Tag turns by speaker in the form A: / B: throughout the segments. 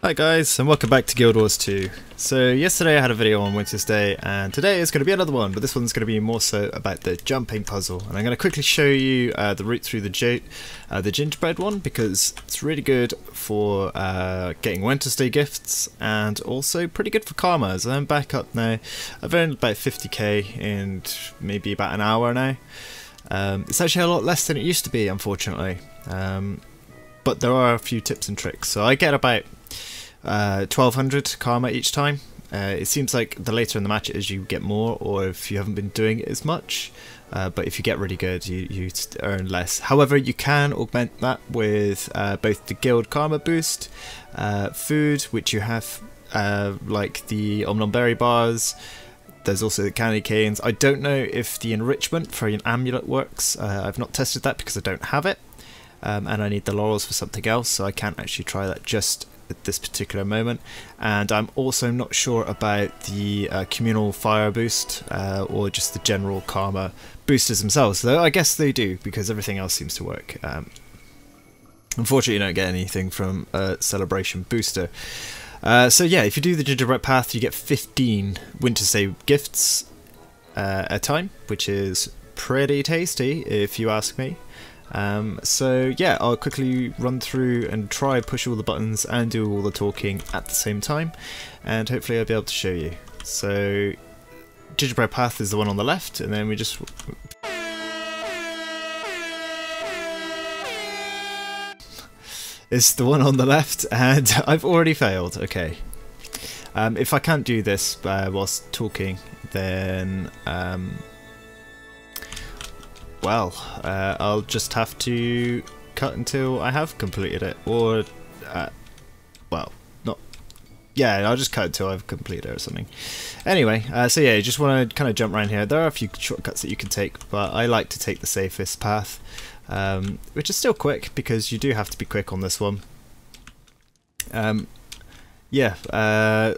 A: Hi guys, and welcome back to Guild Wars 2. So yesterday I had a video on Wintersday, and today is going to be another one, but this one's going to be more so about the jumping puzzle. And I'm going to quickly show you the route through the gingerbread one, because it's really good for getting Wintersday gifts, and also pretty good for karma. As I'm back up now, I've earned about 50k in maybe about an hour now. It's actually a lot less than it used to be, unfortunately. But there are a few tips and tricks. So I get about 1200 karma each time. It seems like the later in the match it is you get more, or if you haven't been doing it as much, but if you get really good you earn less. However, you can augment that with both the guild karma boost, food, which you have like the Omnom berry bars. There's also the candy canes. I don't know if the enrichment for an amulet works. I've not tested that because I don't have it, and I need the laurels for something else, so I can't actually try that just at this particular moment. And I'm also not sure about the communal fire boost or just the general karma boosters themselves, though I guess they do because everything else seems to work. Unfortunately you don't get anything from a celebration booster. So yeah, if you do the gingerbread path you get 15 Wintersday gifts a time, which is pretty tasty if you ask me. So yeah, I'll quickly run through and try push all the buttons and do all the talking at the same time, and hopefully I'll be able to show you. So gingerbread path is the one on the left, and then we just it's the one on the left, and I've already failed. Okay, if I can't do this whilst talking, then well, I'll just have to cut until I have completed it, or, well, not, yeah, I'll just cut until I've completed it or something. Anyway, so yeah, you just want to kind of jump around here. There are a few shortcuts that you can take, but I like to take the safest path, which is still quick, because you do have to be quick on this one. Yeah,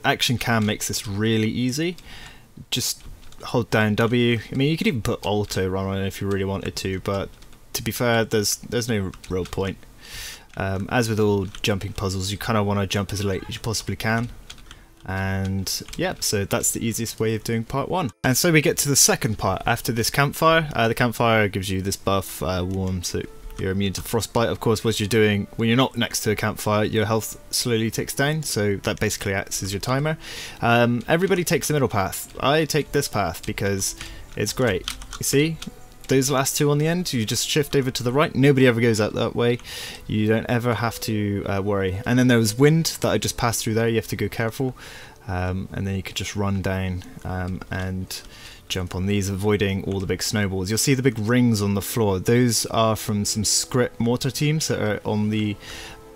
A: Action Cam makes this really easy. Just hold down W. I mean, you could even put auto run on it if you really wanted to, but to be fair, there's no real point. As with all jumping puzzles, you kind of want to jump as late as you possibly can, and yeah, so that's the easiest way of doing part one. And so we get to the second part after this campfire. The campfire gives you this buff, warm, so you're immune to frostbite. Of course, what you're doing when you're not next to a campfire, your health slowly ticks down, so that basically acts as your timer. Everybody takes the middle path. I take this path because it's great. You see, those last two on the end, you just shift over to the right. Nobody ever goes out that way. You don't ever have to worry. And then there was wind that I just passed through there. You have to go careful, and then you could just run down and jump on these, avoiding all the big snowballs. You'll see the big rings on the floor. Those are from some script mortar teams that are on the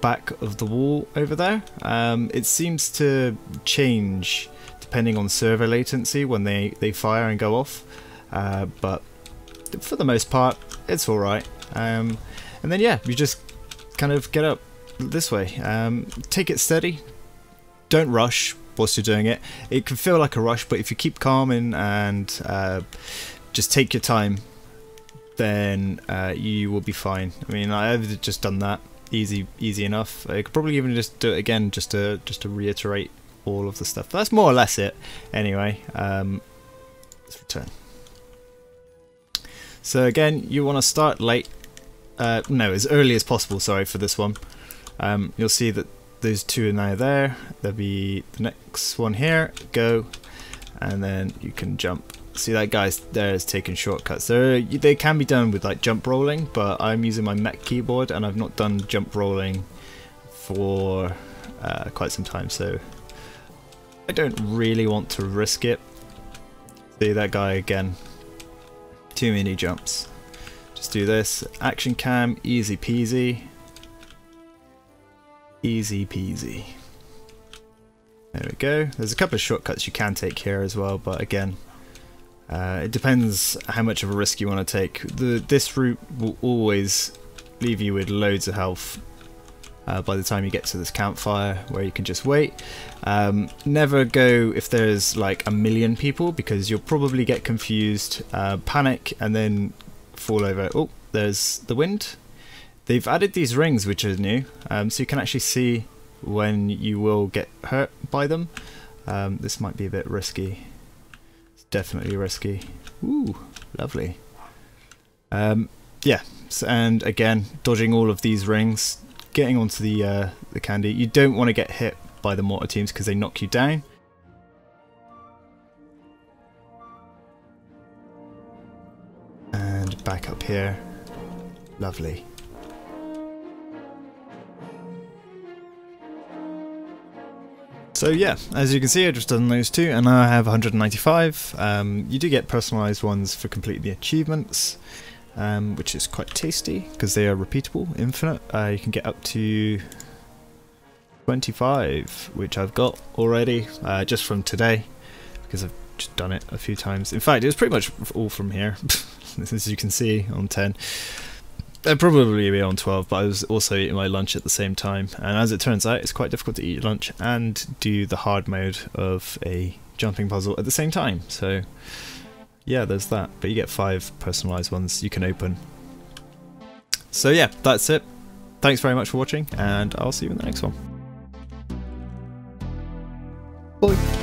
A: back of the wall over there. It seems to change depending on server latency when they fire and go off, but for the most part it's alright. And then yeah, you just kind of get up this way. Take it steady, don't rush whilst you're doing it. It can feel like a rush, but if you keep calm and just take your time, then you will be fine. I mean, I've just done that, easy enough. I could probably even just do it again just to reiterate all of the stuff. That's more or less it anyway. Let's return. So again, you want to start late, no, as early as possible, sorry, for this one. You'll see that those two are now there. There'll be the next one here, go, and then you can jump. See, that guy there is taking shortcuts. They can be done with like jump rolling, but I'm using my mech keyboard and I've not done jump rolling for quite some time, so I don't really want to risk it. See that guy again, too many jumps. Just do this, action cam, easy peasy. Easy peasy. There we go. There's a couple of shortcuts you can take here as well, but again, it depends how much of a risk you want to take. This route will always leave you with loads of health by the time you get to this campfire, where you can just wait. Never go if there's like a million people, because you'll probably get confused, panic, and then fall over. Oh, there's the wind. They've added these rings which are new, so you can actually see when you will get hurt by them. This might be a bit risky. It's definitely risky. Ooh, lovely. Yeah, and again, dodging all of these rings, getting onto the candy. You don't want to get hit by the mortar teams because they knock you down. And back up here. Lovely. So yeah, as you can see, I've just done those two, and now I have 195. You do get personalised ones for completing the achievements, which is quite tasty because they are repeatable, infinite. You can get up to 25, which I've got already just from today because I've just done it a few times. In fact, it was pretty much all from here, as you can see on 10. I'd probably be on 12, but I was also eating my lunch at the same time, and as it turns out, it's quite difficult to eat lunch and do the hard mode of a jumping puzzle at the same time. So yeah, there's that, but you get 5 personalised ones you can open. So yeah, that's it. Thanks very much for watching, and I'll see you in the next one. Bye.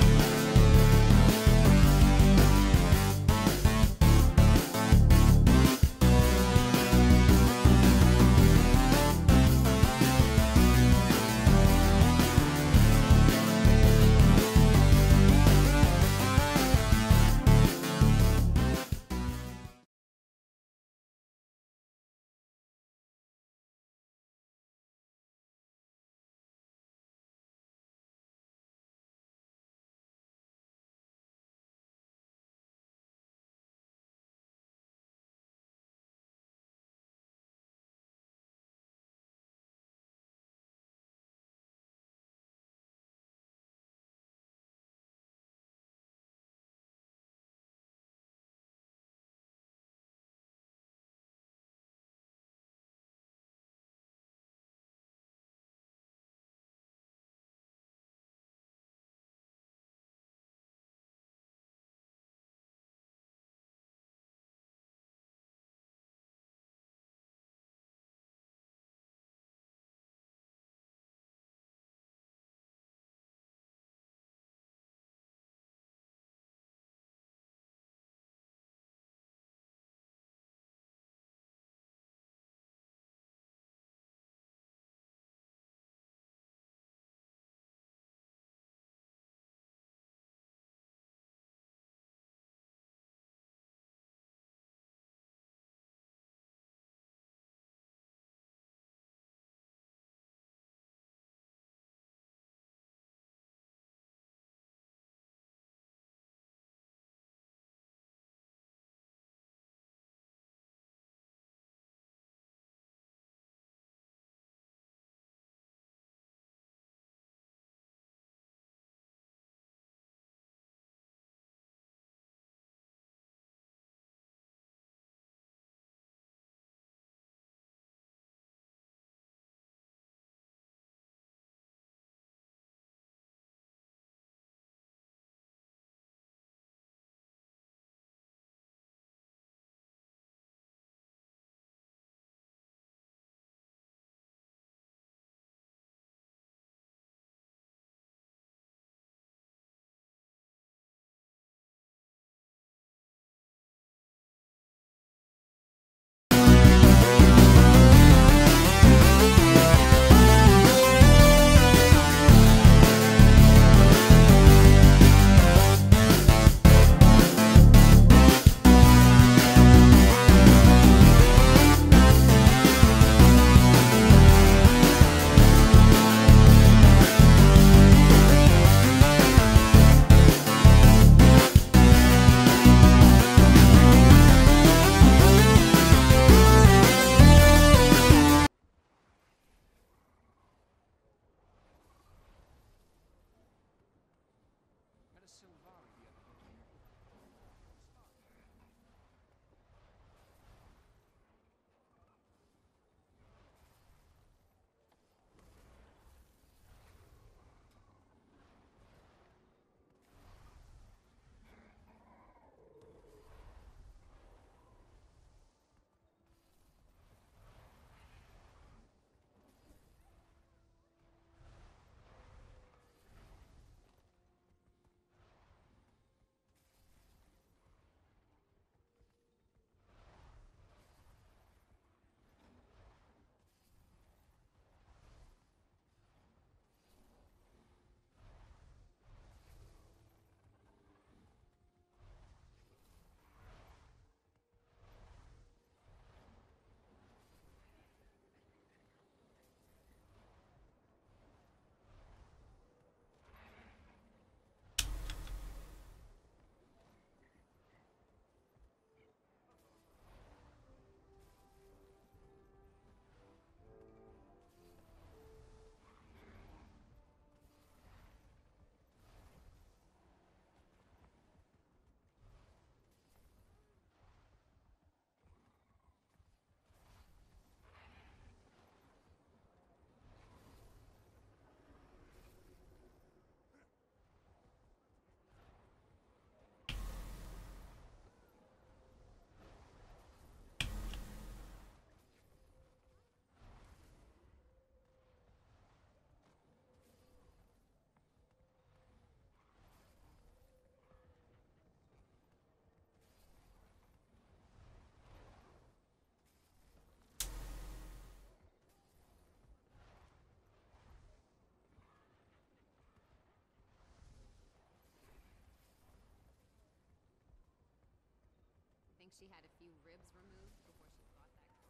B: think she had a few ribs removed before she fought that girl.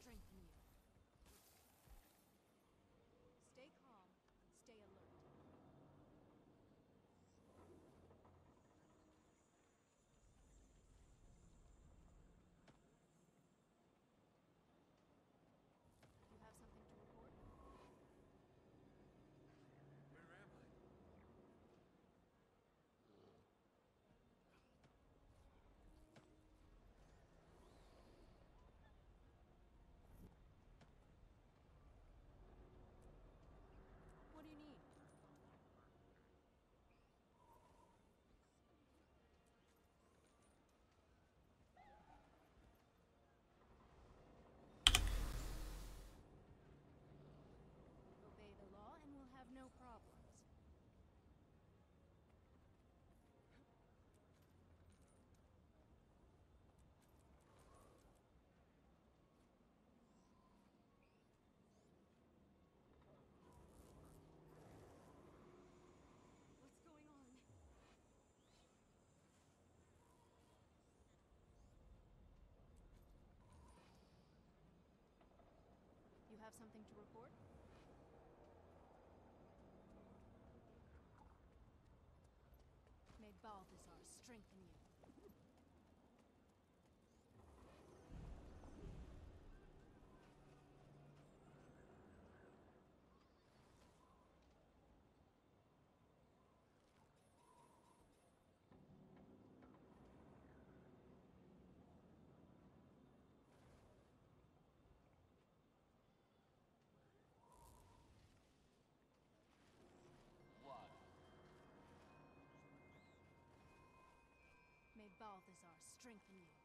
C: Strengthen you. Stay calm, stay alert. You have something to report?
D: Where am I?
C: What do you need? Obey the law and we'll have no problems. What's going on? You have something to report? May Balthazar strengthen you.
D: What?
C: May Balthazar strengthen you.